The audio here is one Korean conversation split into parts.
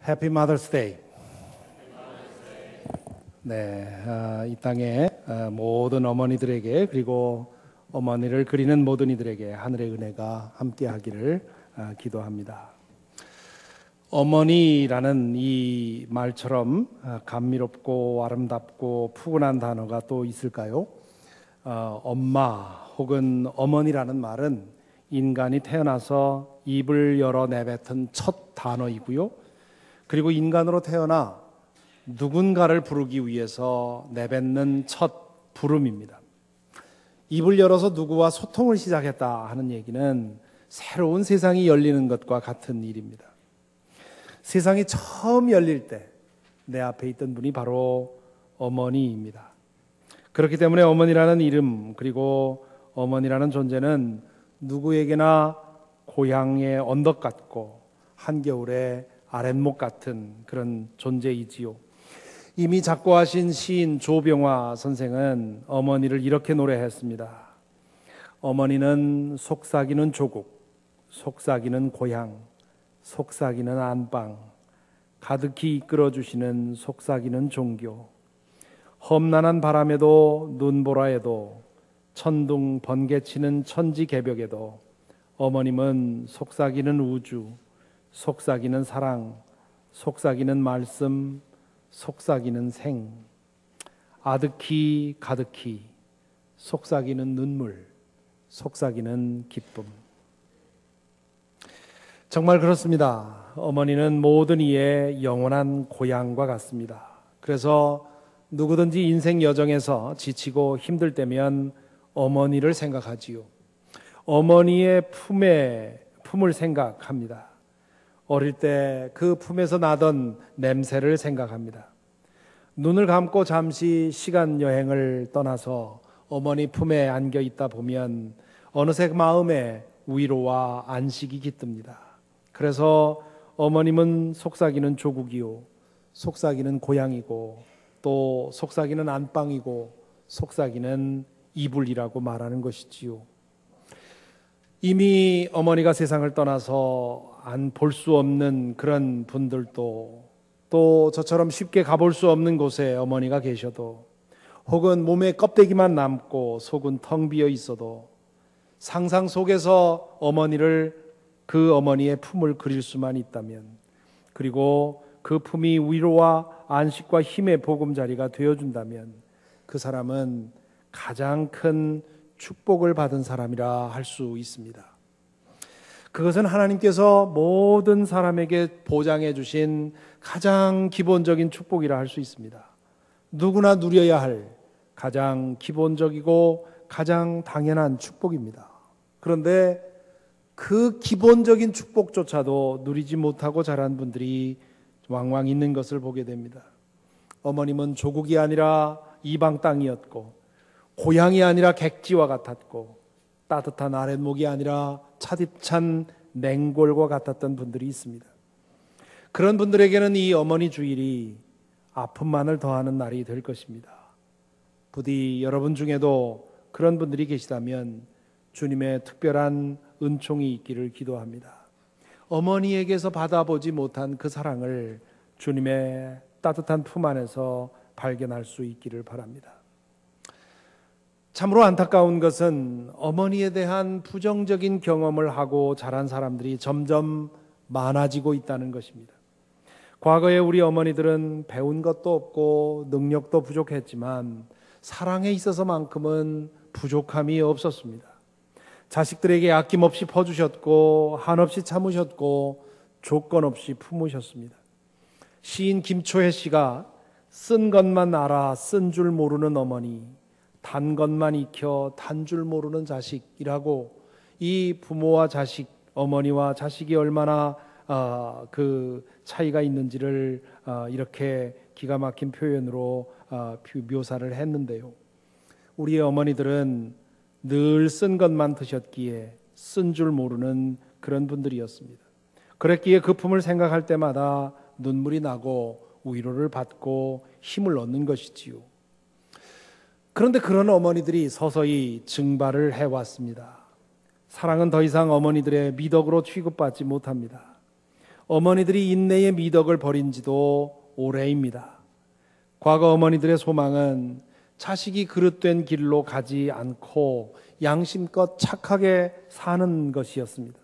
해피 마더스 데이. 네, 이 땅의 모든 어머니들에게 그리고 어머니를 그리는 모든 이들에게 하늘의 은혜가 함께하기를 기도합니다. 어머니라는 이 말처럼 감미롭고 아름답고 푸근한 단어가 또 있을까요? 엄마 혹은 어머니라는 말은 인간이 태어나서 입을 열어 내뱉은 첫 단어이고요. 그리고 인간으로 태어나 누군가를 부르기 위해서 내뱉는 첫 부름입니다. 입을 열어서 누구와 소통을 시작했다 하는 얘기는 새로운 세상이 열리는 것과 같은 일입니다. 세상이 처음 열릴 때 내 앞에 있던 분이 바로 어머니입니다. 그렇기 때문에 어머니라는 이름 그리고 어머니라는 존재는 누구에게나 고향의 언덕 같고 한겨울의 아랫목 같은 그런 존재이지요. 이미 작고하신 시인 조병화 선생은 어머니를 이렇게 노래했습니다. 어머니는 속삭이는 조국, 속삭이는 고향, 속삭이는 안방, 가득히 이끌어주시는 속삭이는 종교, 험난한 바람에도 눈보라에도 천둥 번개치는 천지개벽에도 어머님은 속삭이는 우주, 속삭이는 사랑, 속삭이는 말씀, 속삭이는 생, 아득히 가득히 속삭이는 눈물, 속삭이는 기쁨. 정말 그렇습니다. 어머니는 모든 이의 영원한 고향과 같습니다. 그래서 누구든지 인생 여정에서 지치고 힘들 때면 어머니를 생각하지요. 어머니의 품을 생각합니다. 어릴 때 그 품에서 나던 냄새를 생각합니다. 눈을 감고 잠시 시간 여행을 떠나서 어머니 품에 안겨 있다 보면 어느새 마음에 위로와 안식이 깃듭니다. 그래서 어머님은 속삭이는 조국이요, 속삭이는 고향이고 또 속삭이는 안방이고 속삭이는 이불이라고 말하는 것이지요. 이미 어머니가 세상을 떠나서 안 볼 수 없는 그런 분들도 또 저처럼 쉽게 가볼 수 없는 곳에 어머니가 계셔도 혹은 몸에 껍데기만 남고 속은 텅 비어 있어도 상상 속에서 그 어머니의 품을 그릴 수만 있다면 그리고 그 품이 위로와 안식과 힘의 보금자리가 되어준다면 그 사람은 가장 큰 축복을 받은 사람이라 할 수 있습니다. 그것은 하나님께서 모든 사람에게 보장해 주신 가장 기본적인 축복이라 할 수 있습니다. 누구나 누려야 할 가장 기본적이고 가장 당연한 축복입니다. 그런데 그 기본적인 축복조차도 누리지 못하고 자란 분들이 왕왕 있는 것을 보게 됩니다. 어머님은 조국이 아니라 이방 땅이었고 고향이 아니라 객지와 같았고 따뜻한 아랫목이 아니라 차디찬 맹골과 같았던 분들이 있습니다. 그런 분들에게는 이 어머니 주일이 아픔만을 더하는 날이 될 것입니다. 부디 여러분 중에도 그런 분들이 계시다면 주님의 특별한 은총이 있기를 기도합니다. 어머니에게서 받아보지 못한 그 사랑을 주님의 따뜻한 품 안에서 발견할 수 있기를 바랍니다. 참으로 안타까운 것은 어머니에 대한 부정적인 경험을 하고 자란 사람들이 점점 많아지고 있다는 것입니다. 과거에 우리 어머니들은 배운 것도 없고 능력도 부족했지만 사랑에 있어서만큼은 부족함이 없었습니다. 자식들에게 아낌없이 퍼주셨고 한없이 참으셨고 조건 없이 품으셨습니다. 시인 김초혜 씨가 쓴 것만 알아 쓴 줄 모르는 어머니, 단 것만 익혀 단 줄 모르는 자식이라고 이 부모와 자식, 어머니와 자식이 얼마나 그 차이가 있는지를 이렇게 기가 막힌 표현으로 묘사를 했는데요. 우리의 어머니들은 늘 쓴 것만 드셨기에 쓴 줄 모르는 그런 분들이었습니다. 그랬기에 그 품을 생각할 때마다 눈물이 나고 위로를 받고 힘을 얻는 것이지요. 그런데 그런 어머니들이 서서히 증발을 해왔습니다. 사랑은 더 이상 어머니들의 미덕으로 취급받지 못합니다. 어머니들이 인내의 미덕을 버린 지도 오래입니다. 과거 어머니들의 소망은 자식이 그릇된 길로 가지 않고 양심껏 착하게 사는 것이었습니다.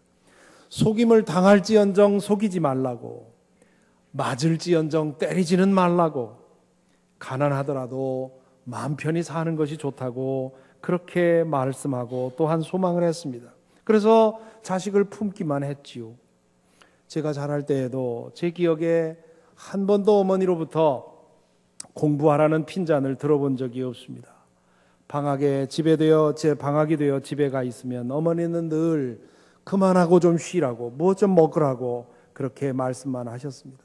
속임을 당할지언정 속이지 말라고, 맞을지언정 때리지는 말라고, 가난하더라도 마음 편히 사는 것이 좋다고 그렇게 말씀하고 또한 소망을 했습니다. 그래서 자식을 품기만 했지요. 제가 자랄 때에도 제 기억에 한 번도 어머니로부터 공부하라는 핀잔을 들어본 적이 없습니다. 방학이 되어 집에 가 있으면 어머니는 늘 그만하고 좀 쉬라고, 뭐 좀 먹으라고 그렇게 말씀만 하셨습니다.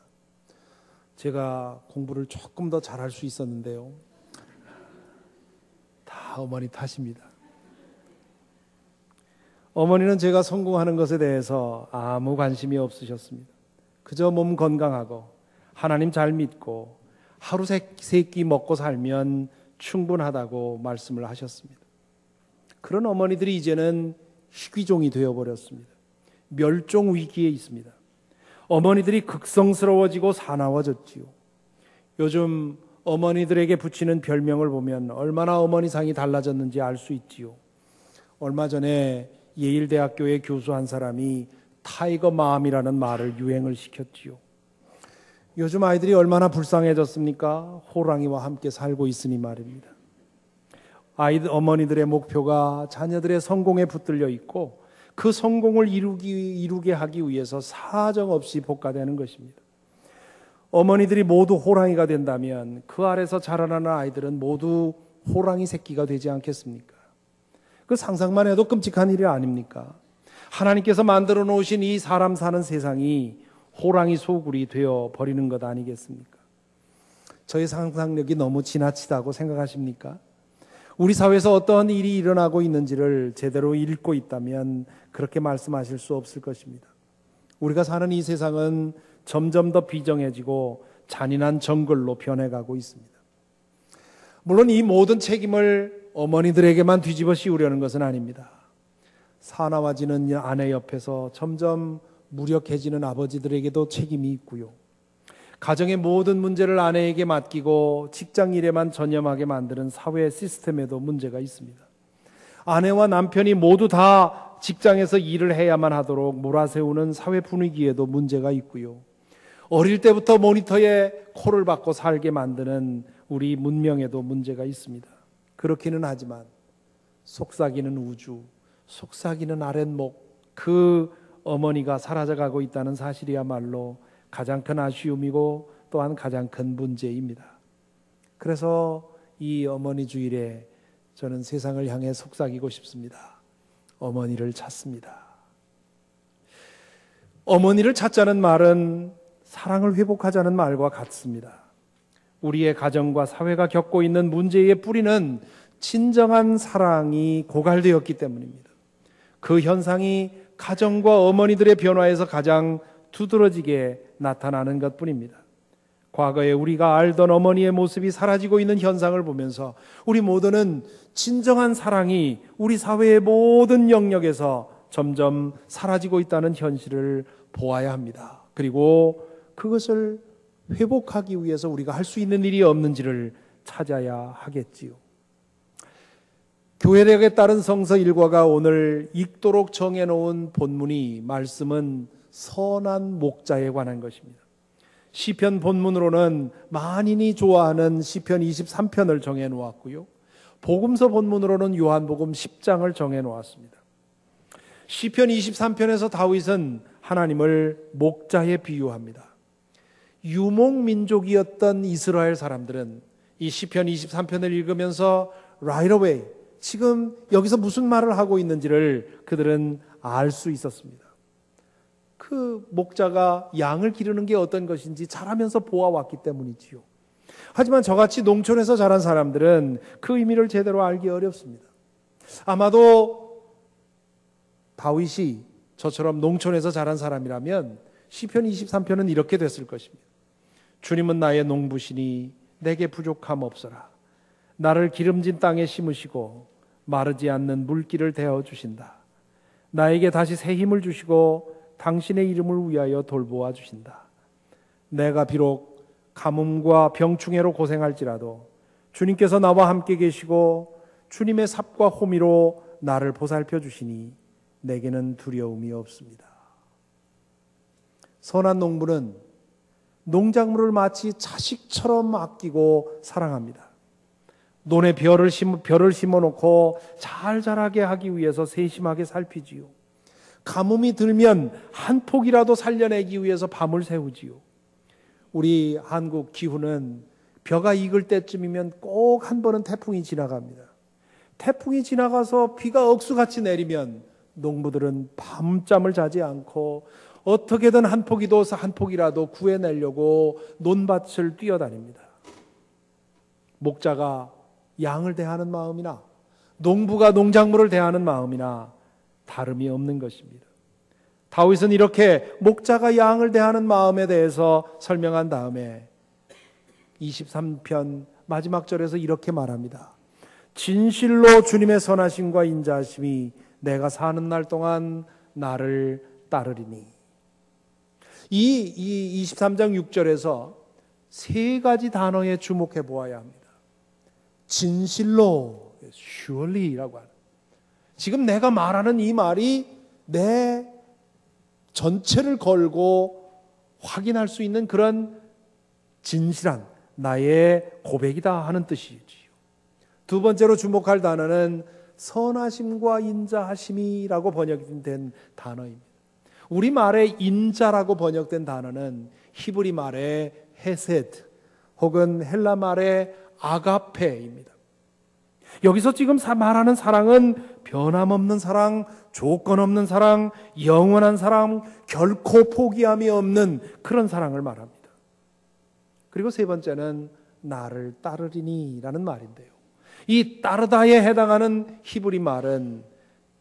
제가 공부를 조금 더 잘할 수 있었는데요. 다 어머니 탓입니다. 어머니는 제가 성공하는 것에 대해서 아무 관심이 없으셨습니다. 그저 몸 건강하고 하나님 잘 믿고 하루 세 끼 먹고 살면 충분하다고 말씀을 하셨습니다. 그런 어머니들이 이제는 희귀종이 되어버렸습니다. 멸종 위기에 있습니다. 어머니들이 극성스러워지고 사나워졌지요. 요즘 어머니들에게 붙이는 별명을 보면 얼마나 어머니상이 달라졌는지 알 수 있지요. 얼마 전에 예일대학교의 교수 한 사람이 타이거 맘이라는 말을 유행을 시켰지요. 요즘 아이들이 얼마나 불쌍해졌습니까? 호랑이와 함께 살고 있으니 말입니다. 어머니들의 목표가 자녀들의 성공에 붙들려 있고 그 성공을 이루게 하기 위해서 사정없이 볶아대는 것입니다. 어머니들이 모두 호랑이가 된다면 그 아래서 자라나는 아이들은 모두 호랑이 새끼가 되지 않겠습니까? 그 상상만 해도 끔찍한 일이 아닙니까? 하나님께서 만들어 놓으신 이 사람 사는 세상이 호랑이 소굴이 되어 버리는 것 아니겠습니까? 저의 상상력이 너무 지나치다고 생각하십니까? 우리 사회에서 어떠한 일이 일어나고 있는지를 제대로 읽고 있다면 그렇게 말씀하실 수 없을 것입니다. 우리가 사는 이 세상은 점점 더 비정해지고 잔인한 정글로 변해가고 있습니다. 물론 이 모든 책임을 어머니들에게만 뒤집어 씌우려는 것은 아닙니다. 사나워지는 아내 옆에서 점점 무력해지는 아버지들에게도 책임이 있고요. 가정의 모든 문제를 아내에게 맡기고 직장 일에만 전념하게 만드는 사회 시스템에도 문제가 있습니다. 아내와 남편이 모두 다 직장에서 일을 해야만 하도록 몰아세우는 사회 분위기에도 문제가 있고요. 어릴 때부터 모니터에 코를 박고 살게 만드는 우리 문명에도 문제가 있습니다. 그렇기는 하지만 속삭이는 우주, 속삭이는 아랫목, 그 어머니가 사라져가고 있다는 사실이야말로 가장 큰 아쉬움이고 또한 가장 큰 문제입니다. 그래서 이 어머니 주일에 저는 세상을 향해 속삭이고 싶습니다. 어머니를 찾습니다. 어머니를 찾자는 말은 사랑을 회복하자는 말과 같습니다. 우리의 가정과 사회가 겪고 있는 문제의 뿌리는 진정한 사랑이 고갈되었기 때문입니다. 그 현상이 가정과 어머니들의 변화에서 가장 두드러지게 나타나는 것뿐입니다. 과거에 우리가 알던 어머니의 모습이 사라지고 있는 현상을 보면서 우리 모두는 진정한 사랑이 우리 사회의 모든 영역에서 점점 사라지고 있다는 현실을 보아야 합니다. 그리고 그것을 회복하기 위해서 우리가 할 수 있는 일이 없는지를 찾아야 하겠지요. 교회력에 따른 성서 일과가 오늘 읽도록 정해놓은 본문이 말씀은 선한 목자에 관한 것입니다. 시편 본문으로는 만인이 좋아하는 시편 23편을 정해놓았고요. 복음서 본문으로는 요한복음 10장을 정해놓았습니다. 시편 23편에서 다윗은 하나님을 목자에 비유합니다. 유목민족이었던 이스라엘 사람들은 이 시편 23편을 읽으면서 right away 지금 여기서 무슨 말을 하고 있는지를 그들은 알 수 있었습니다. 그 목자가 양을 기르는 게 어떤 것인지 잘 알면서 보아왔기 때문이지요. 하지만 저같이 농촌에서 자란 사람들은 그 의미를 제대로 알기 어렵습니다. 아마도 다윗이 저처럼 농촌에서 자란 사람이라면 시편 23편은 이렇게 됐을 것입니다. 주님은 나의 농부시니 내게 부족함 없어라. 나를 기름진 땅에 심으시고 마르지 않는 물길을 대어 주신다. 나에게 다시 새 힘을 주시고 당신의 이름을 위하여 돌보아 주신다. 내가 비록 가뭄과 병충해로 고생할지라도 주님께서 나와 함께 계시고 주님의 삽과 호미로 나를 보살펴 주시니 내게는 두려움이 없습니다. 선한 농부는 농작물을 마치 자식처럼 아끼고 사랑합니다. 논에 벼를 심어놓고 잘 자라게 하기 위해서 세심하게 살피지요. 가뭄이 들면 한 폭이라도 살려내기 위해서 밤을 새우지요. 우리 한국 기후는 벼가 익을 때쯤이면 꼭 한 번은 태풍이 지나갑니다. 태풍이 지나가서 비가 억수같이 내리면 농부들은 밤잠을 자지 않고 어떻게든 한 폭이라도 구해내려고 논밭을 뛰어다닙니다. 목자가 양을 대하는 마음이나 농부가 농작물을 대하는 마음이나 다름이 없는 것입니다. 다윗은 이렇게 목자가 양을 대하는 마음에 대해서 설명한 다음에 23편 마지막 절에서 이렇게 말합니다. 진실로 주님의 선하심과 인자하심이 내가 사는 날 동안 나를 따르리니. 이 23장 6절에서 세 가지 단어에 주목해 보아야 합니다. 진실로, surely라고 하는. 지금 내가 말하는 이 말이 내 전체를 걸고 확인할 수 있는 그런 진실한 나의 고백이다 하는 뜻이지요. 두 번째로 주목할 단어는 선하심과 인자하심이라고 번역된 단어입니다. 우리말의 인자라고 번역된 단어는 히브리 말의 헤세드 혹은 헬라 말의 아가페입니다. 여기서 지금 말하는 사랑은 변함없는 사랑, 조건 없는 사랑, 영원한 사랑, 결코 포기함이 없는 그런 사랑을 말합니다. 그리고 세 번째는 나를 따르리니 라는 말인데요. 이 따르다에 해당하는 히브리 말은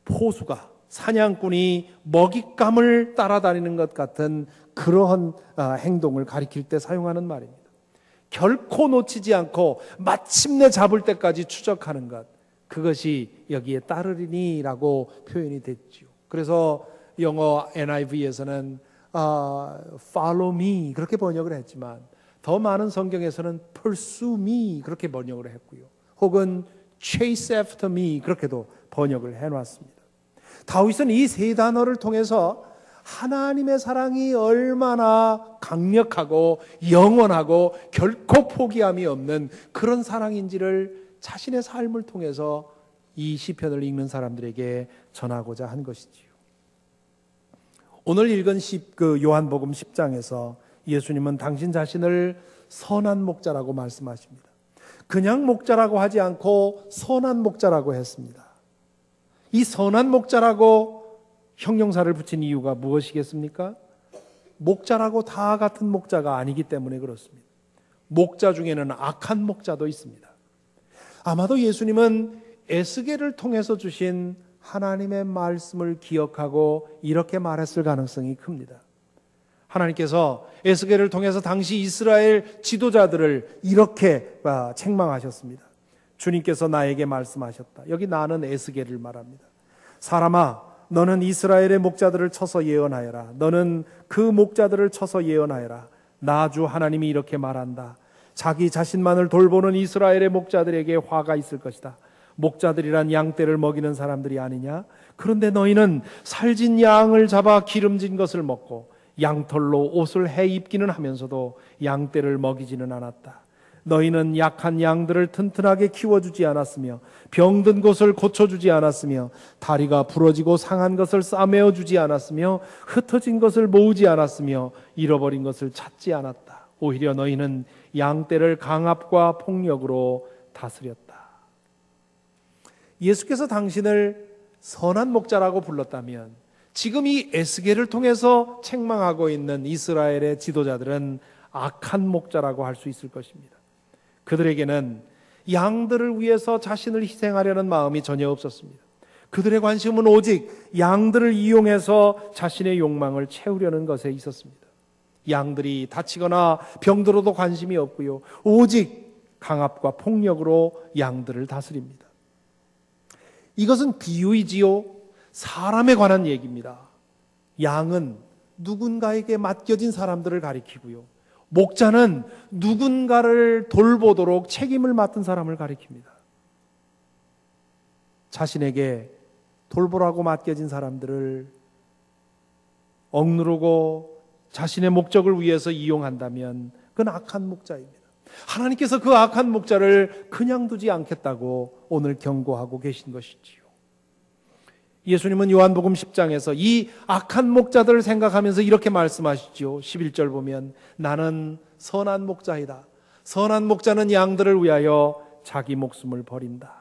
포수가, 사냥꾼이 먹잇감을 따라다니는 것 같은 그러한 행동을 가리킬 때 사용하는 말입니다. 결코 놓치지 않고 마침내 잡을 때까지 추적하는 것, 그것이 여기에 따르리니라고 표현이 됐죠. 그래서 영어 NIV에서는 follow me 그렇게 번역을 했지만 더 많은 성경에서는 pursue me 그렇게 번역을 했고요. 혹은 chase after me 그렇게도 번역을 해놨습니다. 다윗은 이 세 단어를 통해서 하나님의 사랑이 얼마나 강력하고 영원하고 결코 포기함이 없는 그런 사랑인지를 자신의 삶을 통해서 이 시편을 읽는 사람들에게 전하고자 한 것이지요. 오늘 읽은 요한복음 10장에서 예수님은 당신 자신을 선한 목자라고 말씀하십니다. 그냥 목자라고 하지 않고 선한 목자라고 했습니다. 이 선한 목자라고 형용사를 붙인 이유가 무엇이겠습니까? 목자라고 다 같은 목자가 아니기 때문에 그렇습니다. 목자 중에는 악한 목자도 있습니다. 아마도 예수님은 에스겔을 통해서 주신 하나님의 말씀을 기억하고 이렇게 말했을 가능성이 큽니다. 하나님께서 에스겔을 통해서 당시 이스라엘 지도자들을 이렇게 책망하셨습니다. 주님께서 나에게 말씀하셨다. 여기 나는 에스겔을 말합니다. 사람아, 너는 이스라엘의 목자들을 쳐서 예언하여라. 너는 그 목자들을 쳐서 예언하여라. 나 주 하나님이 이렇게 말한다. 자기 자신만을 돌보는 이스라엘의 목자들에게 화가 있을 것이다. 목자들이란 양떼를 먹이는 사람들이 아니냐? 그런데 너희는 살진 양을 잡아 기름진 것을 먹고 양털로 옷을 해 입기는 하면서도 양떼를 먹이지는 않았다. 너희는 약한 양들을 튼튼하게 키워주지 않았으며 병든 곳을 고쳐주지 않았으며 다리가 부러지고 상한 것을 싸매어 주지 않았으며 흩어진 것을 모으지 않았으며 잃어버린 것을 찾지 않았다. 오히려 너희는 양떼를 강압과 폭력으로 다스렸다. 예수께서 당신을 선한 목자라고 불렀다면 지금 이 에스겔을 통해서 책망하고 있는 이스라엘의 지도자들은 악한 목자라고 할 수 있을 것입니다. 그들에게는 양들을 위해서 자신을 희생하려는 마음이 전혀 없었습니다. 그들의 관심은 오직 양들을 이용해서 자신의 욕망을 채우려는 것에 있었습니다. 양들이 다치거나 병들어도 관심이 없고요. 오직 강압과 폭력으로 양들을 다스립니다. 이것은 비유이지요. 사람에 관한 얘기입니다. 양은 누군가에게 맡겨진 사람들을 가리키고요. 목자는 누군가를 돌보도록 책임을 맡은 사람을 가리킵니다. 자신에게 돌보라고 맡겨진 사람들을 억누르고 자신의 목적을 위해서 이용한다면 그건 악한 목자입니다. 하나님께서 그 악한 목자를 그냥 두지 않겠다고 오늘 경고하고 계신 것이지요. 예수님은 요한복음 10장에서 이 악한 목자들을 생각하면서 이렇게 말씀하시죠. 11절 보면 나는 선한 목자이다. 선한 목자는 양들을 위하여 자기 목숨을 버린다.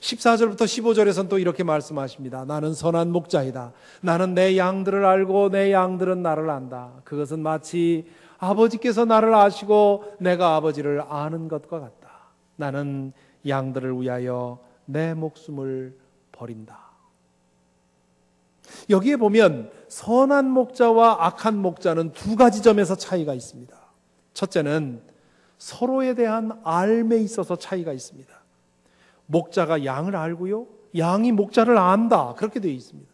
14절부터 15절에서는 또 이렇게 말씀하십니다. 나는 선한 목자이다. 나는 내 양들을 알고 내 양들은 나를 안다. 그것은 마치 아버지께서 나를 아시고 내가 아버지를 아는 것과 같다. 나는 양들을 위하여 내 목숨을 버린다. 여기에 보면 선한 목자와 악한 목자는 두 가지 점에서 차이가 있습니다. 첫째는 서로에 대한 알에 있어서 차이가 있습니다. 목자가 양을 알고요, 양이 목자를 안다, 그렇게 되어 있습니다.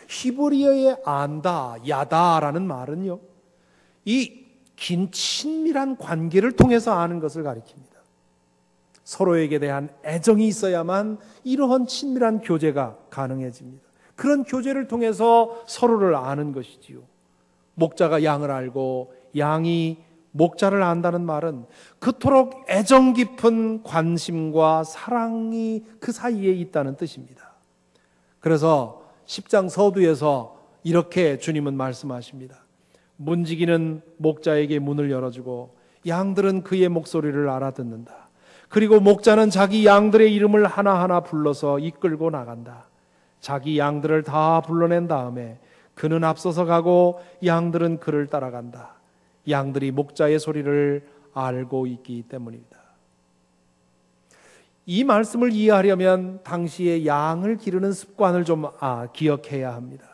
히브리어의 안다, 야다라는 말은요, 이 긴 친밀한 관계를 통해서 아는 것을 가리킵니다. 서로에게 대한 애정이 있어야만 이러한 친밀한 교제가 가능해집니다. 그런 교제를 통해서 서로를 아는 것이지요. 목자가 양을 알고 양이 목자를 안다는 말은 그토록 애정 깊은 관심과 사랑이 그 사이에 있다는 뜻입니다. 그래서 10장 서두에서 이렇게 주님은 말씀하십니다. 문지기는 목자에게 문을 열어주고 양들은 그의 목소리를 알아듣는다. 그리고 목자는 자기 양들의 이름을 하나하나 불러서 이끌고 나간다. 자기 양들을 다 불러낸 다음에 그는 앞서서 가고 양들은 그를 따라간다. 양들이 목자의 소리를 알고 있기 때문입니다. 이 말씀을 이해하려면 당시의 양을 기르는 습관을 좀 기억해야 합니다.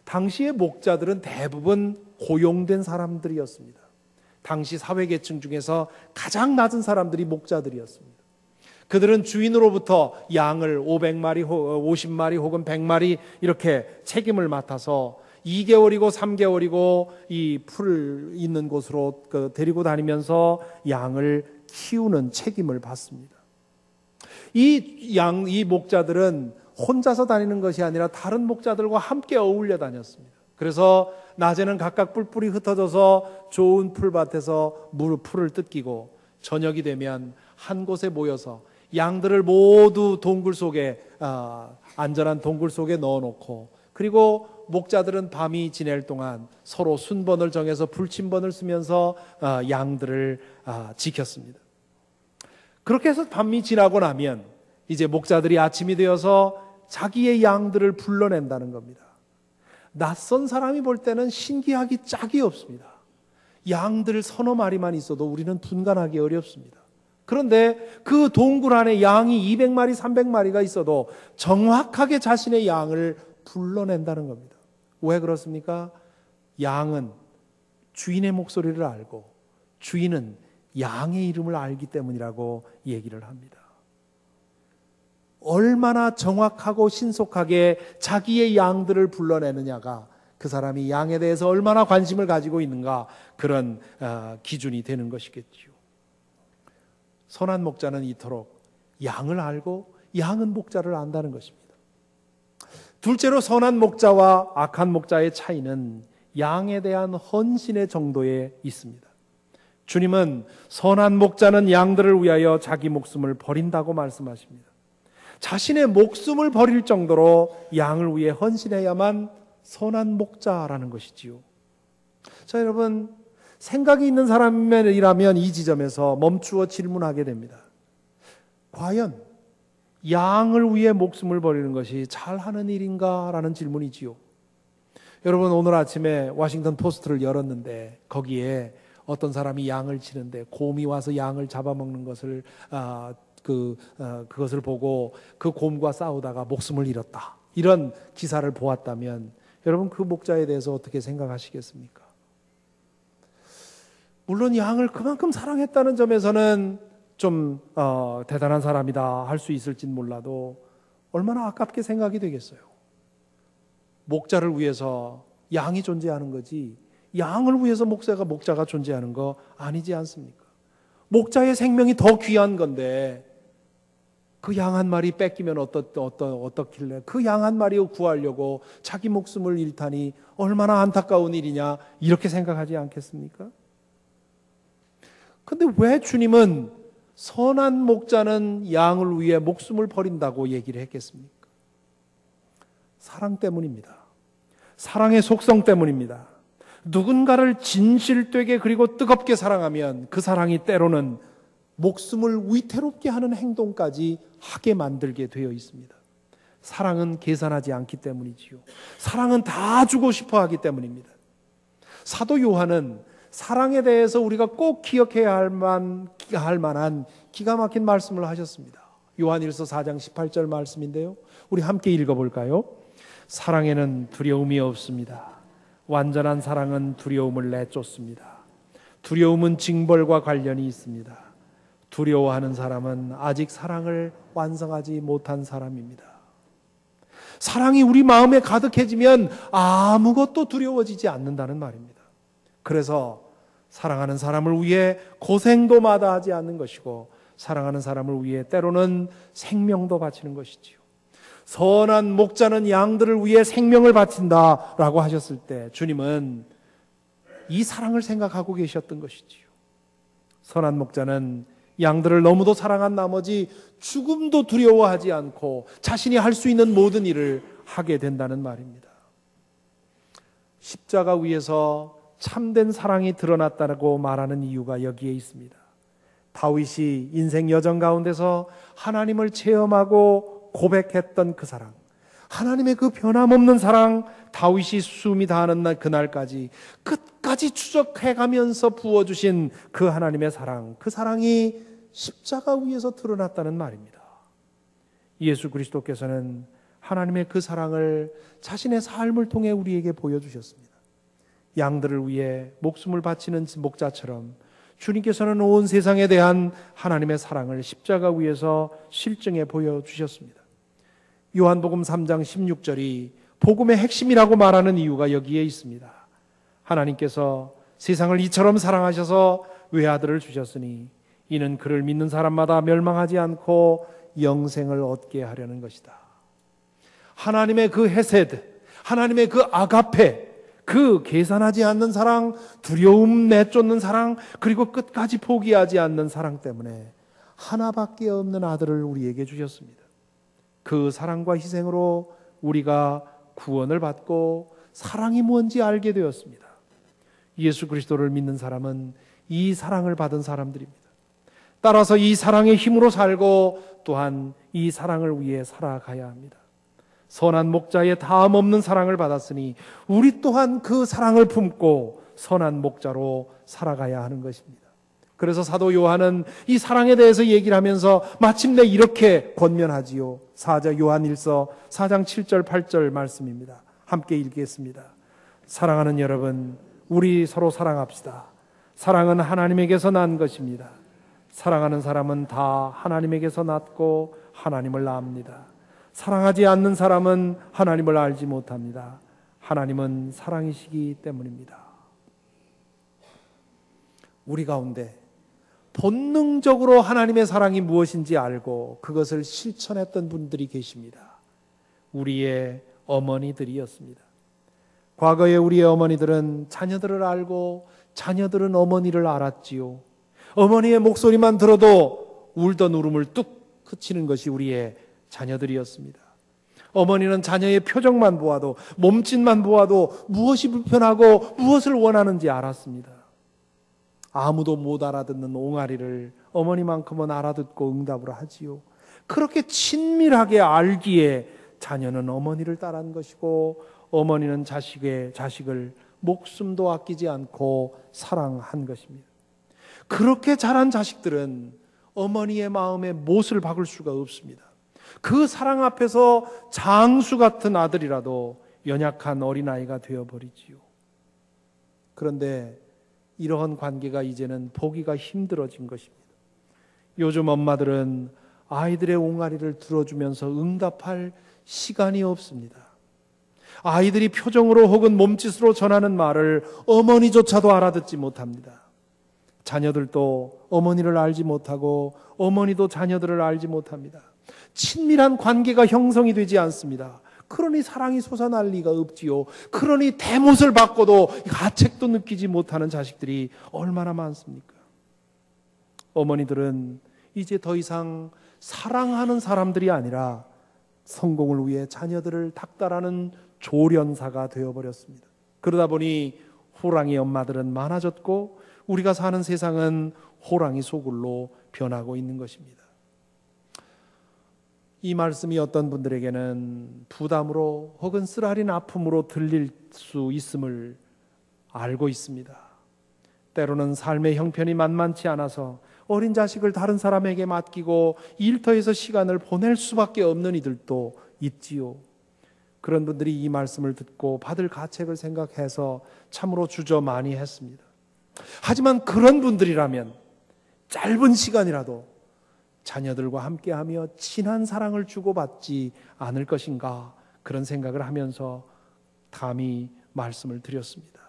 당시의 목자들은 대부분 고용된 사람들이었습니다. 당시 사회계층 중에서 가장 낮은 사람들이 목자들이었습니다. 그들은 주인으로부터 양을 500마리, 50마리 혹은 100마리 이렇게 책임을 맡아서 2개월이고 3개월이고 이 풀 있는 곳으로 데리고 다니면서 양을 키우는 책임을 받습니다. 이 목자들은 혼자서 다니는 것이 아니라 다른 목자들과 함께 어울려 다녔습니다. 그래서 낮에는 각각 뿔뿔이 흩어져서 좋은 풀밭에서 풀을 뜯기고 저녁이 되면 한 곳에 모여서 양들을 모두 동굴 속에 안전한 동굴 속에 넣어놓고 그리고 목자들은 밤이 지낼 동안 서로 순번을 정해서 불침번을 쓰면서 양들을 지켰습니다. 그렇게 해서 밤이 지나고 나면 이제 목자들이 아침이 되어서 자기의 양들을 불러낸다는 겁니다. 낯선 사람이 볼 때는 신기하기 짝이 없습니다. 양들 서너 마리만 있어도 우리는 분간하기 어렵습니다. 그런데 그 동굴 안에 양이 200마리, 300마리가 있어도 정확하게 자신의 양을 불러낸다는 겁니다. 왜 그렇습니까? 양은 주인의 목소리를 알고 주인은 양의 이름을 알기 때문이라고 얘기를 합니다. 얼마나 정확하고 신속하게 자기의 양들을 불러내느냐가 그 사람이 양에 대해서 얼마나 관심을 가지고 있는가 그런 기준이 되는 것이겠지요. 선한 목자는 이토록 양을 알고 양은 목자를 안다는 것입니다. 둘째로 선한 목자와 악한 목자의 차이는 양에 대한 헌신의 정도에 있습니다. 주님은 선한 목자는 양들을 위하여 자기 목숨을 버린다고 말씀하십니다. 자신의 목숨을 버릴 정도로 양을 위해 헌신해야만 선한 목자라는 것이지요. 자, 여러분, 생각이 있는 사람이라면 이 지점에서 멈추어 질문하게 됩니다. 과연 양을 위해 목숨을 버리는 것이 잘하는 일인가? 라는 질문이지요. 여러분, 오늘 아침에 워싱턴 포스트를 열었는데 거기에 어떤 사람이 양을 치는데 곰이 와서 양을 잡아먹는 것을 그것을 보고 그 곰과 싸우다가 목숨을 잃었다. 이런 기사를 보았다면 여러분 그 목자에 대해서 어떻게 생각하시겠습니까? 물론 양을 그만큼 사랑했다는 점에서는 좀 대단한 사람이다 할 수 있을진 몰라도 얼마나 아깝게 생각이 되겠어요. 목자를 위해서 양이 존재하는 거지 양을 위해서 목자가 존재하는 거 아니지 않습니까? 목자의 생명이 더 귀한 건데 그 양 한 마리 뺏기면 어떻길래 그 양 한 마리 구하려고 자기 목숨을 잃다니 얼마나 안타까운 일이냐 이렇게 생각하지 않겠습니까? 근데 왜 주님은 선한 목자는 양을 위해 목숨을 버린다고 얘기를 했겠습니까? 사랑 때문입니다. 사랑의 속성 때문입니다. 누군가를 진실되게 그리고 뜨겁게 사랑하면 그 사랑이 때로는 목숨을 위태롭게 하는 행동까지 하게 만들게 되어 있습니다. 사랑은 계산하지 않기 때문이지요. 사랑은 다 주고 싶어 하기 때문입니다. 사도 요한은 사랑에 대해서 우리가 꼭 기억해야 할 만한 기가 막힌 말씀을 하셨습니다. 요한일서 4장 18절 말씀인데요. 우리 함께 읽어볼까요? 사랑에는 두려움이 없습니다. 완전한 사랑은 두려움을 내쫓습니다. 두려움은 징벌과 관련이 있습니다. 두려워하는 사람은 아직 사랑을 완성하지 못한 사람입니다. 사랑이 우리 마음에 가득해지면 아무것도 두려워지지 않는다는 말입니다. 그래서 사랑하는 사람을 위해 고생도 마다하지 않는 것이고 사랑하는 사람을 위해 때로는 생명도 바치는 것이지요. 선한 목자는 양들을 위해 생명을 바친다라고 하셨을 때 주님은 이 사랑을 생각하고 계셨던 것이지요. 선한 목자는 양들을 너무도 사랑한 나머지 죽음도 두려워하지 않고 자신이 할 수 있는 모든 일을 하게 된다는 말입니다. 십자가 위에서 참된 사랑이 드러났다고 말하는 이유가 여기에 있습니다. 다윗이 인생 여정 가운데서 하나님을 체험하고 고백했던 그 사랑, 하나님의 그 변함없는 사랑, 다윗이 숨이 다하는 날 그날까지 끝까지 추적해가면서 부어주신 그 하나님의 사랑, 그 사랑이 십자가 위에서 드러났다는 말입니다. 예수 그리스도께서는 하나님의 그 사랑을 자신의 삶을 통해 우리에게 보여주셨습니다. 양들을 위해 목숨을 바치는 목자처럼 주님께서는 온 세상에 대한 하나님의 사랑을 십자가 위에서 실증해 보여주셨습니다. 요한복음 3장 16절이 복음의 핵심이라고 말하는 이유가 여기에 있습니다. 하나님께서 세상을 이처럼 사랑하셔서 외아들을 주셨으니 이는 그를 믿는 사람마다 멸망하지 않고 영생을 얻게 하려는 것이다. 하나님의 그 헤세드, 하나님의 그 아가페, 그 계산하지 않는 사랑, 두려움 내쫓는 사랑, 그리고 끝까지 포기하지 않는 사랑 때문에 하나밖에 없는 아들을 우리에게 주셨습니다. 그 사랑과 희생으로 우리가 구원을 받고 사랑이 뭔지 알게 되었습니다. 예수 그리스도를 믿는 사람은 이 사랑을 받은 사람들입니다. 따라서 이 사랑의 힘으로 살고 또한 이 사랑을 위해 살아가야 합니다. 선한 목자의 다음 없는 사랑을 받았으니 우리 또한 그 사랑을 품고 선한 목자로 살아가야 하는 것입니다. 그래서 사도 요한은 이 사랑에 대해서 얘기를 하면서 마침내 이렇게 권면하지요. 요한일서 4장 7절 8절 말씀입니다. 함께 읽겠습니다. 사랑하는 여러분, 우리 서로 사랑합시다. 사랑은 하나님에게서 난 것입니다. 사랑하는 사람은 다 하나님에게서 났고 하나님을 압니다. 사랑하지 않는 사람은 하나님을 알지 못합니다. 하나님은 사랑이시기 때문입니다. 우리 가운데 본능적으로 하나님의 사랑이 무엇인지 알고 그것을 실천했던 분들이 계십니다. 우리의 어머니들이었습니다. 과거에 우리의 어머니들은 자녀들을 알고 자녀들은 어머니를 알았지요. 어머니의 목소리만 들어도 울던 울음을 뚝 그치는 것이 우리의 자녀들이었습니다. 어머니는 자녀의 표정만 보아도, 몸짓만 보아도 무엇이 불편하고 무엇을 원하는지 알았습니다. 아무도 못 알아듣는 옹알이를 어머니만큼은 알아듣고 응답을 하지요. 그렇게 친밀하게 알기에 자녀는 어머니를 따른 것이고 어머니는 자식을 목숨도 아끼지 않고 사랑한 것입니다. 그렇게 자란 자식들은 어머니의 마음에 못을 박을 수가 없습니다. 그 사랑 앞에서 장수 같은 아들이라도 연약한 어린아이가 되어버리지요. 그런데 이러한 관계가 이제는 보기가 힘들어진 것입니다. 요즘 엄마들은 아이들의 옹알이를 들어주면서 응답할 시간이 없습니다. 아이들이 표정으로 혹은 몸짓으로 전하는 말을 어머니조차도 알아듣지 못합니다. 자녀들도 어머니를 알지 못하고 어머니도 자녀들을 알지 못합니다. 친밀한 관계가 형성이 되지 않습니다. 그러니 사랑이 솟아날 리가 없지요. 그러니 대못을 받고도 가책도 느끼지 못하는 자식들이 얼마나 많습니까? 어머니들은 이제 더 이상 사랑하는 사람들이 아니라 성공을 위해 자녀들을 닥달하는 조련사가 되어버렸습니다. 그러다 보니 호랑이 엄마들은 많아졌고 우리가 사는 세상은 호랑이 소굴로 변하고 있는 것입니다. 이 말씀이 어떤 분들에게는 부담으로 혹은 쓰라린 아픔으로 들릴 수 있음을 알고 있습니다. 때로는 삶의 형편이 만만치 않아서 어린 자식을 다른 사람에게 맡기고 일터에서 시간을 보낼 수밖에 없는 이들도 있지요. 그런 분들이 이 말씀을 듣고 받을 가책을 생각해서 참으로 주저 많이 했습니다. 하지만 그런 분들이라면 짧은 시간이라도 자녀들과 함께하며 친한 사랑을 주고받지 않을 것인가, 그런 생각을 하면서 감히 말씀을 드렸습니다.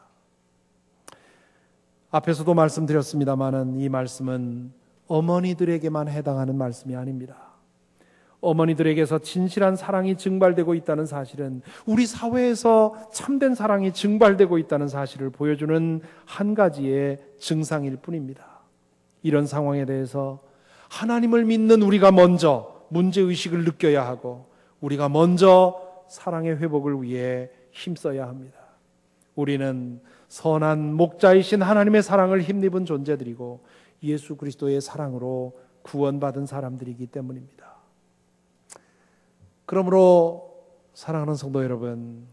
앞에서도 말씀드렸습니다마는 이 말씀은 어머니들에게만 해당하는 말씀이 아닙니다. 어머니들에게서 진실한 사랑이 증발되고 있다는 사실은 우리 사회에서 참된 사랑이 증발되고 있다는 사실을 보여주는 한 가지의 증상일 뿐입니다. 이런 상황에 대해서 하나님을 믿는 우리가 먼저 문제의식을 느껴야 하고 우리가 먼저 사랑의 회복을 위해 힘써야 합니다. 우리는 선한 목자이신 하나님의 사랑을 힘입은 존재들이고 예수 그리스도의 사랑으로 구원받은 사람들이기 때문입니다. 그러므로 사랑하는 성도 여러분,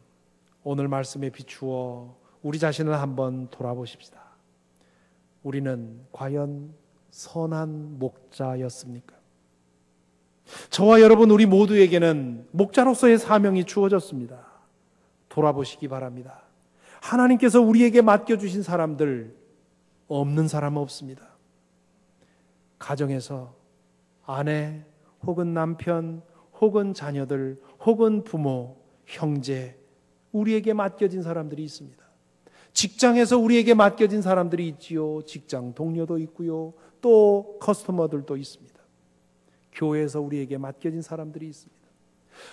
오늘 말씀에 비추어 우리 자신을 한번 돌아보십시다. 우리는 과연 선한 목자였습니까? 저와 여러분 우리 모두에게는 목자로서의 사명이 주어졌습니다. 돌아보시기 바랍니다. 하나님께서 우리에게 맡겨주신 사람들 없는 사람은 없습니다. 가정에서 아내 혹은 남편 혹은 자녀들 혹은 부모, 형제, 우리에게 맡겨진 사람들이 있습니다. 직장에서 우리에게 맡겨진 사람들이 있지요. 직장 동료도 있고요. 또 커스터머들도 있습니다. 교회에서 우리에게 맡겨진 사람들이 있습니다.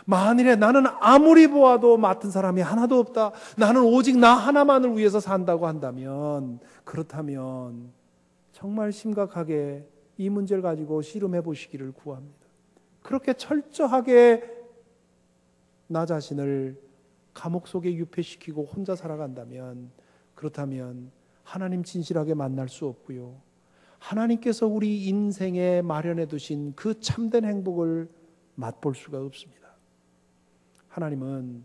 만일에 나는 아무리 보아도 맡은 사람이 하나도 없다, 나는 오직 나 하나만을 위해서 산다고 한다면, 그렇다면 정말 심각하게 이 문제를 가지고 씨름해 보시기를 구합니다. 그렇게 철저하게 나 자신을 감옥 속에 유폐시키고 혼자 살아간다면, 그렇다면 하나님 진실하게 만날 수 없고요, 하나님께서 우리 인생에 마련해 두신 그 참된 행복을 맛볼 수가 없습니다. 하나님은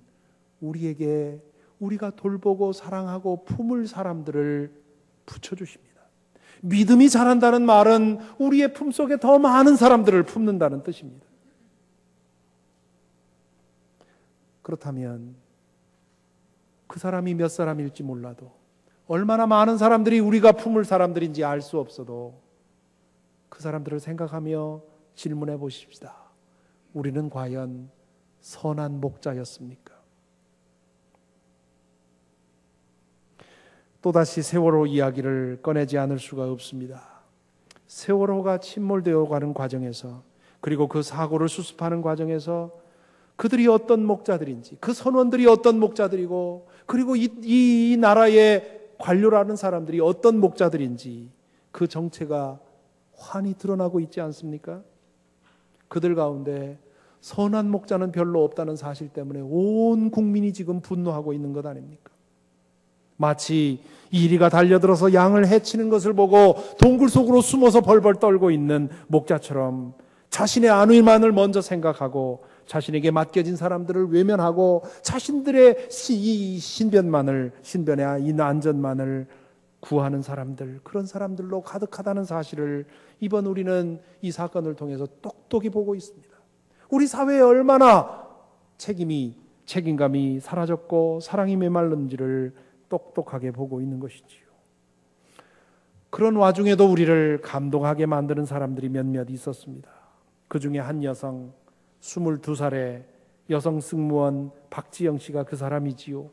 우리에게 우리가 돌보고 사랑하고 품을 사람들을 붙여주십니다. 믿음이 자란다는 말은 우리의 품속에 더 많은 사람들을 품는다는 뜻입니다. 그렇다면 그 사람이 몇 사람일지 몰라도, 얼마나 많은 사람들이 우리가 품을 사람들인지 알 수 없어도 그 사람들을 생각하며 질문해 보십시다. 우리는 과연 선한 목자였습니까? 또다시 세월호 이야기를 꺼내지 않을 수가 없습니다. 세월호가 침몰되어 가는 과정에서, 그리고 그 사고를 수습하는 과정에서 그들이 어떤 목자들인지, 그 선원들이 어떤 목자들이고, 그리고 이 나라의 관료라는 사람들이 어떤 목자들인지 그 정체가 환히 드러나고 있지 않습니까? 그들 가운데 선한 목자는 별로 없다는 사실 때문에 온 국민이 지금 분노하고 있는 것 아닙니까? 마치 이리가 달려들어서 양을 해치는 것을 보고 동굴 속으로 숨어서 벌벌 떨고 있는 목자처럼 자신의 안위만을 먼저 생각하고 자신에게 맡겨진 사람들을 외면하고 자신들의 이 신변의 이 안전만을 구하는 사람들, 그런 사람들로 가득하다는 사실을 이번 우리는 이 사건을 통해서 똑똑히 보고 있습니다. 우리 사회에 얼마나 책임감이 사라졌고 사랑이 메말른지를 똑똑하게 보고 있는 것이지요. 그런 와중에도 우리를 감동하게 만드는 사람들이 몇몇 있었습니다. 그 중에 한 여성, 22살의 여성 승무원 박지영 씨가 그 사람이지요. 뭐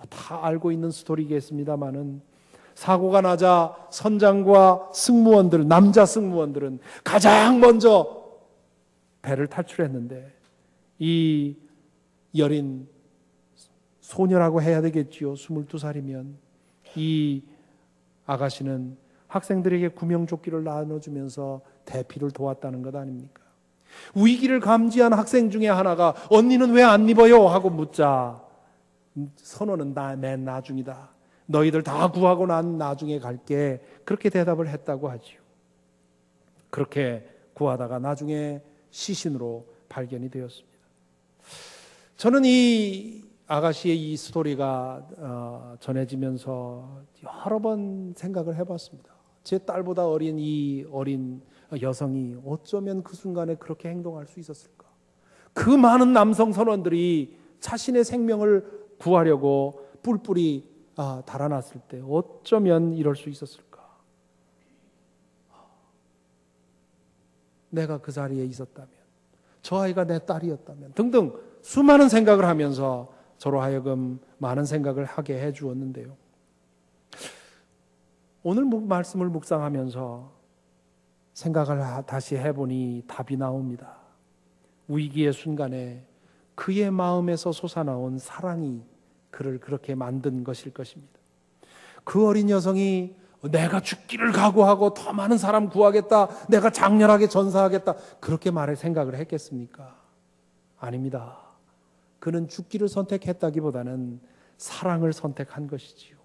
다 알고 있는 스토리겠습니다마는 사고가 나자 선장과 승무원들, 남자 승무원들은 가장 먼저 배를 탈출했는데 이 여린 소녀라고 해야 되겠지요. 22살이면 이 아가씨는 학생들에게 구명조끼를 나눠주면서 대피를 도왔다는 것 아닙니까? 위기를 감지한 학생 중에 하나가 언니는 왜 안 입어요? 하고 묻자 선호는 맨 나중이다. 너희들 다 구하고 난 나중에 갈게. 그렇게 대답을 했다고 하지요. 그렇게 구하다가 나중에 시신으로 발견이 되었습니다. 저는 이 아가씨의 이 스토리가 전해지면서 여러 번 생각을 해봤습니다. 제 딸보다 어린 이 어린 여성이 어쩌면 그 순간에 그렇게 행동할 수 있었을까? 그 많은 남성 선원들이 자신의 생명을 구하려고 뿔뿔이 달아났을 때 어쩌면 이럴 수 있었을까? 내가 그 자리에 있었다면, 저 아이가 내 딸이었다면 등등 수많은 생각을 하면서 저로 하여금 많은 생각을 하게 해주었는데요. 오늘 말씀을 묵상하면서 생각을 다시 해보니 답이 나옵니다. 위기의 순간에 그의 마음에서 솟아나온 사랑이 그를 그렇게 만든 것일 것입니다. 그 어린 여성이 내가 죽기를 각오하고 더 많은 사람 구하겠다, 내가 장렬하게 전사하겠다, 그렇게 말할 생각을 했겠습니까? 아닙니다. 그는 죽기를 선택했다기보다는 사랑을 선택한 것이지요.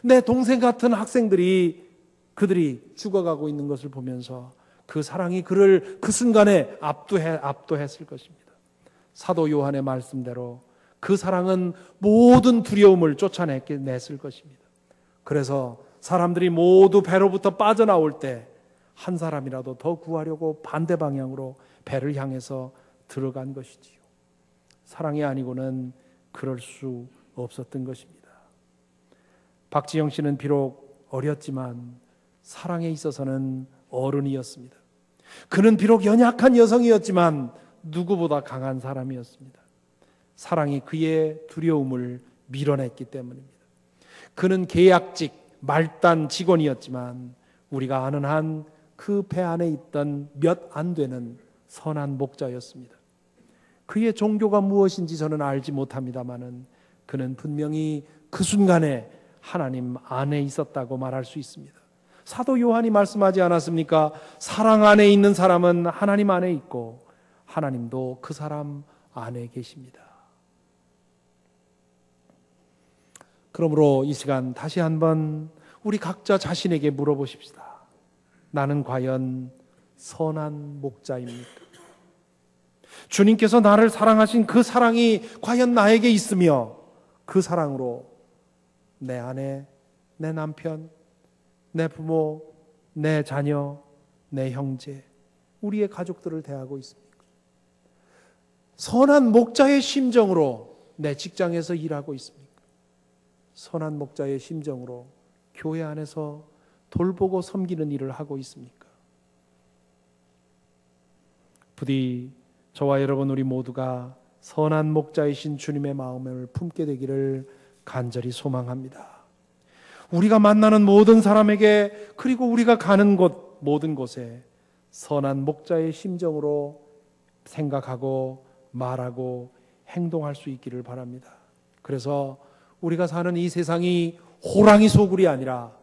내 동생 같은 학생들이 그들이 죽어가고 있는 것을 보면서 그 사랑이 그를 그 순간에 압도했을 것입니다. 사도 요한의 말씀대로 그 사랑은 모든 두려움을 쫓아냈을 것입니다. 그래서 사람들이 모두 배로부터 빠져나올 때 한 사람이라도 더 구하려고 반대 방향으로 배를 향해서 들어간 것이지요. 사랑이 아니고는 그럴 수 없었던 것입니다. 박지영 씨는 비록 어렸지만 사랑에 있어서는 어른이었습니다. 그는 비록 연약한 여성이었지만 누구보다 강한 사람이었습니다. 사랑이 그의 두려움을 밀어냈기 때문입니다. 그는 계약직 말단 직원이었지만 우리가 아는 한 그 배 안에 있던 몇 안 되는 선한 목자였습니다. 그의 종교가 무엇인지 저는 알지 못합니다마는 그는 분명히 그 순간에 하나님 안에 있었다고 말할 수 있습니다. 사도 요한이 말씀하지 않았습니까? 사랑 안에 있는 사람은 하나님 안에 있고 하나님도 그 사람 안에 계십니다. 그러므로 이 시간 다시 한번 우리 각자 자신에게 물어보십시다. 나는 과연 선한 목자입니까? 주님께서 나를 사랑하신 그 사랑이 과연 나에게 있으며 그 사랑으로 내 아내, 내 남편, 내 부모, 내 자녀, 내 형제, 우리의 가족들을 대하고 있습니까? 선한 목자의 심정으로 내 직장에서 일하고 있습니까? 선한 목자의 심정으로 교회 안에서 돌보고 섬기는 일을 하고 있습니까? 부디 저와 여러분 우리 모두가 선한 목자이신 주님의 마음을 품게 되기를 간절히 소망합니다. 우리가 만나는 모든 사람에게 그리고 우리가 가는 곳 모든 곳에 선한 목자의 심정으로 생각하고 말하고 행동할 수 있기를 바랍니다. 그래서 우리가 사는 이 세상이 호랑이 소굴이 아니라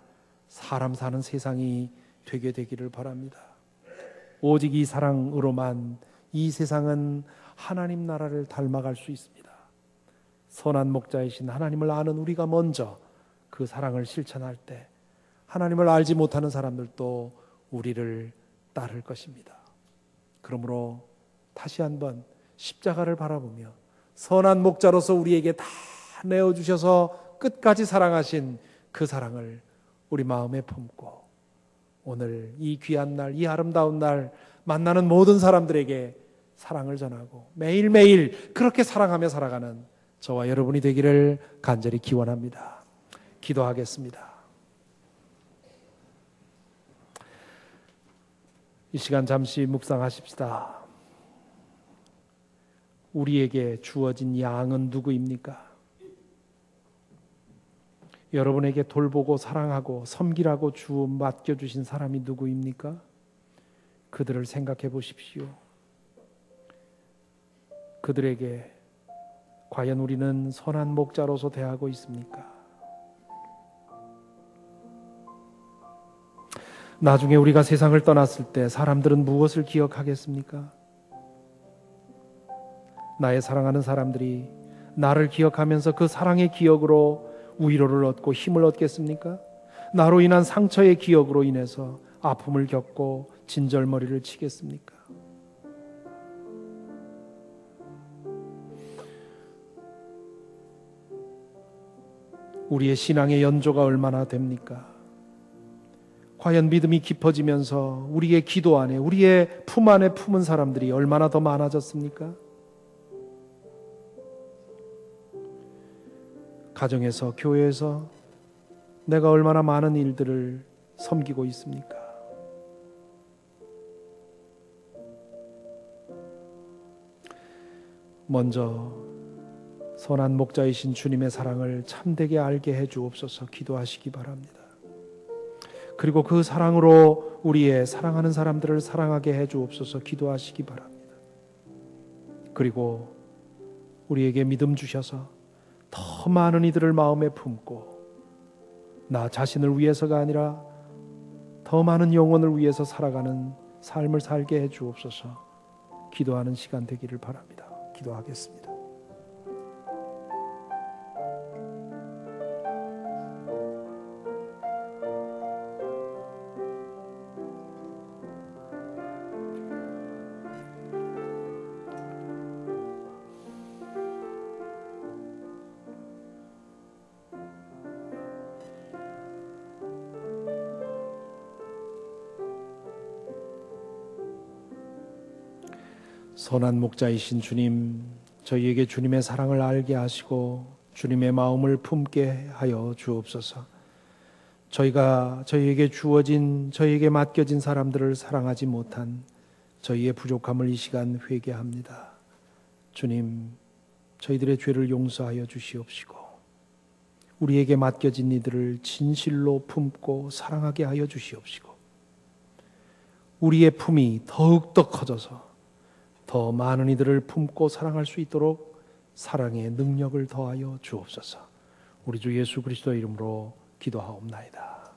사람 사는 세상이 되게 되기를 바랍니다. 오직 이 사랑으로만 이 세상은 하나님 나라를 닮아갈 수 있습니다. 선한 목자이신 하나님을 아는 우리가 먼저 그 사랑을 실천할 때 하나님을 알지 못하는 사람들도 우리를 따를 것입니다. 그러므로 다시 한번 십자가를 바라보며 선한 목자로서 우리에게 다 내어주셔서 끝까지 사랑하신 그 사랑을 우리 마음에 품고 오늘 이 귀한 날, 이 아름다운 날 만나는 모든 사람들에게 사랑을 전하고 매일매일 그렇게 사랑하며 살아가는 저와 여러분이 되기를 간절히 기원합니다. 기도하겠습니다. 이 시간 잠시 묵상하십시다. 우리에게 주어진 양은 누구입니까? 여러분에게 돌보고 사랑하고 섬기라고 맡겨주신 사람이 누구입니까? 그들을 생각해 보십시오. 그들에게 과연 우리는 선한 목자로서 대하고 있습니까? 나중에 우리가 세상을 떠났을 때 사람들은 무엇을 기억하겠습니까? 나의 사랑하는 사람들이 나를 기억하면서 그 사랑의 기억으로 위로를 얻고 힘을 얻겠습니까? 나로 인한 상처의 기억으로 인해서 아픔을 겪고 진절머리를 치겠습니까? 우리의 신앙의 연조가 얼마나 됩니까? 과연 믿음이 깊어지면서 우리의 기도 안에, 우리의 품 안에 품은 사람들이 얼마나 더 많아졌습니까? 가정에서, 교회에서 내가 얼마나 많은 일들을 섬기고 있습니까? 먼저 선한 목자이신 주님의 사랑을 참되게 알게 해 주옵소서 기도하시기 바랍니다. 그리고 그 사랑으로 우리의 사랑하는 사람들을 사랑하게 해 주옵소서 기도하시기 바랍니다. 그리고 우리에게 믿음 주셔서 더 많은 이들을 마음에 품고 나 자신을 위해서가 아니라 더 많은 영혼을 위해서 살아가는 삶을 살게 해 주옵소서 기도하는 시간 되기를 바랍니다. 기도하겠습니다. 선한 목자이신 주님, 저희에게 주님의 사랑을 알게 하시고 주님의 마음을 품게 하여 주옵소서. 저희가 저희에게 주어진, 저희에게 맡겨진 사람들을 사랑하지 못한 저희의 부족함을 이 시간 회개합니다. 주님, 저희들의 죄를 용서하여 주시옵시고 우리에게 맡겨진 이들을 진실로 품고 사랑하게 하여 주시옵시고 우리의 품이 더욱더 커져서 더 많은 이들을 품고 사랑할 수 있도록 사랑의 능력을 더하여 주옵소서. 우리 주 예수 그리스도의 이름으로 기도하옵나이다.